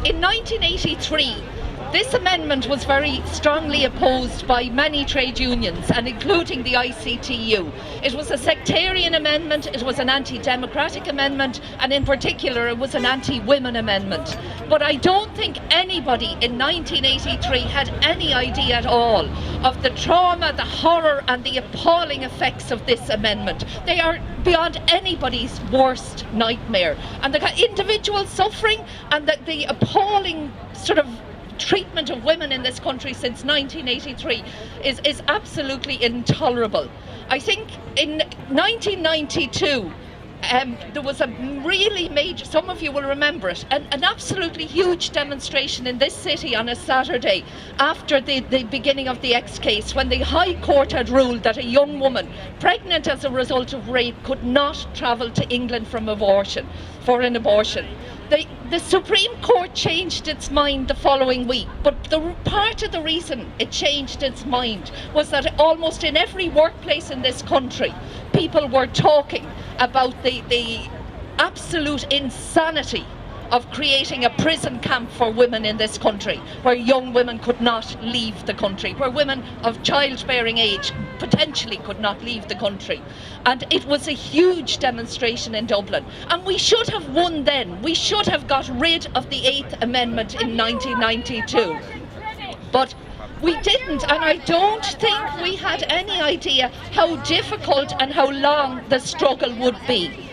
in 1983, this amendment was very strongly opposed by many trade unions, and including the ICTU. It was a sectarian amendment, it was an anti-democratic amendment, and in particular it was an anti-women amendment. But I don't think anybody in 1983 had any idea at all of the trauma, the horror and the appalling effects of this amendment. They are beyond anybody's worst nightmare. And the individual suffering and the appalling sort of treatment of women in this country since 1983 is absolutely intolerable. I think in 1992 there was a really major, some of you will remember it, an absolutely huge demonstration in this city on a Saturday after the beginning of the X case, when the High Court had ruled that a young woman pregnant as a result of rape could not travel to England for an abortion. The Supreme Court changed its mind the following week, but part of the reason it changed its mind was that almost in every workplace in this country, people were talking about the absolute insanity of creating a prison camp for women in this country, where young women could not leave the country, where women of childbearing age potentially could not leave the country. And it was a huge demonstration in Dublin. And we should have won then. We should have got rid of the 8th Amendment in 1992. But we didn't, and I don't think we had any idea how difficult and how long the struggle would be.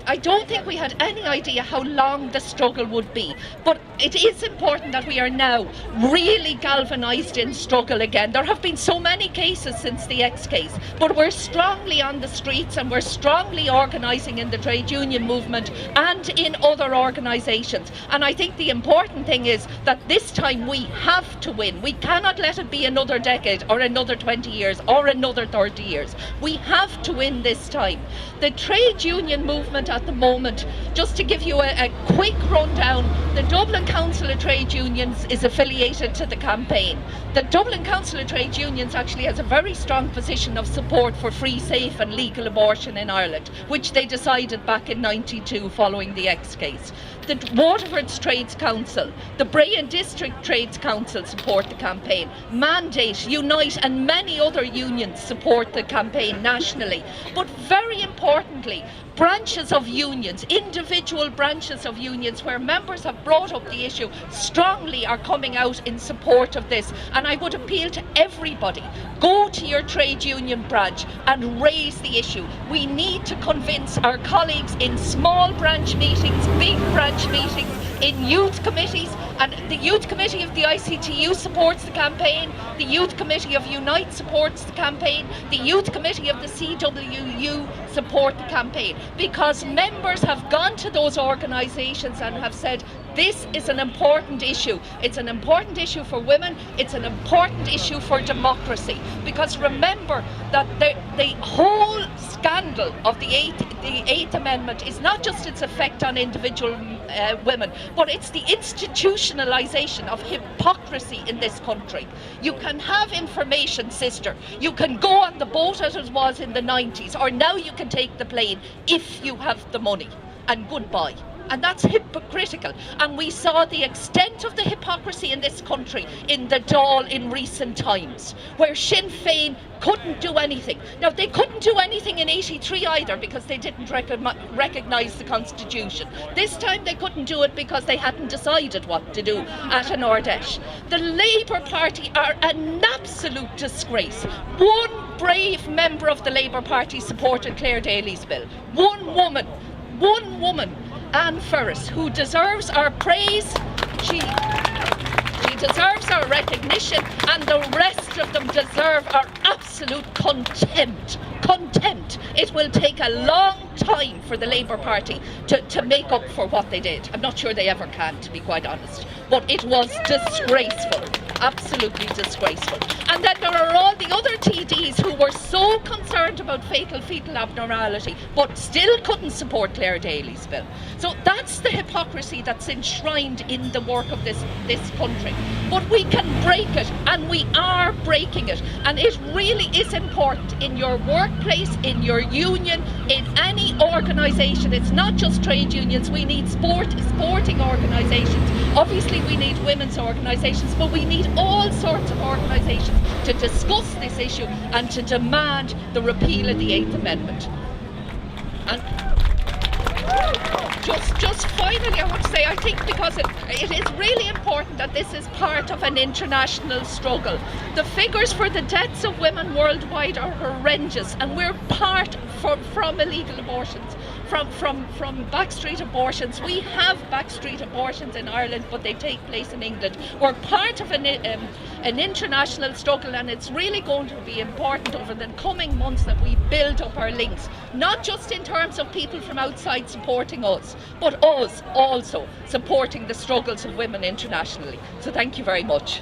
I don't think we had any idea how long the struggle would be, but it is important that we are now really galvanised in struggle again. There have been so many cases since the X case, but we're strongly on the streets and we're strongly organising in the trade union movement and in other organisations. And I think the important thing is that this time we have to win. We cannot let it be another decade or another 20 years or another 30 years. We have to win this time. The trade union movement at the moment, just to give you a quick rundown, the Dublin Council of Trade Unions is affiliated to the campaign. The Dublin Council of Trade Unions actually has a very strong position of support for free, safe and legal abortion in Ireland, which they decided back in '92 following the X case. The Waterford's Trades Council, the Bray and District Trades Council support the campaign. Mandate, Unite and many other unions support the campaign nationally. But very importantly, branches of unions, individual branches of unions where members have brought up the issue strongly are coming out in support of this. And I would appeal to everybody, go to your trade union branch and raise the issue. We need to convince our colleagues in small branch meetings, big branch meetings, in youth committees, and the youth committee of the ICTU supports the campaign, the youth committee of Unite supports the campaign, the youth committee of the CWU support the campaign, because members have gone to those organisations and have said this is an important issue. It's an important issue for women, it's an important issue for democracy, because remember that the whole scandal of the 8th Amendment is not just its effect on individual women, but it's the institutionalisation of hypocrisy in this country. You can have information, sister. You can go on the boat as it was in the 90s, or now you can take the plane if you have the money. And goodbye. And that's hypocritical. And we saw the extent of the hypocrisy in this country in the Dáil in recent times, where Sinn Féin couldn't do anything. Now, they couldn't do anything in '83 either, because they didn't recognise the Constitution. This time they couldn't do it because they hadn't decided what to do at an Ardèche. The Labour Party are an absolute disgrace. One brave member of the Labour Party supported Claire Daly's bill. One woman, Anne Ferris, who deserves our praise. She deserves our recognition, and the rest of them deserve our absolute contempt. It will take a long time for the Labour Party to make up for what they did. I'm not sure they ever can, to be quite honest. But it was disgraceful, absolutely disgraceful. And then there are all the other TDs who were so concerned about fatal fetal abnormality, but still couldn't support Claire Daly's bill. So that's the hypocrisy that's enshrined in the work of this country. But we can break it, and we are breaking it. And it really is important in your workplace, in your union, in any organisation. It's not just trade unions. We need sporting organisations. Obviously we need women's organisations, but we need all sorts of organisations to discuss this issue and to demand the repeal of the 8th Amendment. And just finally, I want to say, I think because it is really important that this is part of an international struggle. The figures for the deaths of women worldwide are horrendous, and we're part from illegal abortions, from backstreet abortions. We have backstreet abortions in Ireland, but they take place in England. We're part of an international struggle, and it's really going to be important over the coming months that we build up our links, not just in terms of people from outside supporting us, but us also supporting the struggles of women internationally. So thank you very much.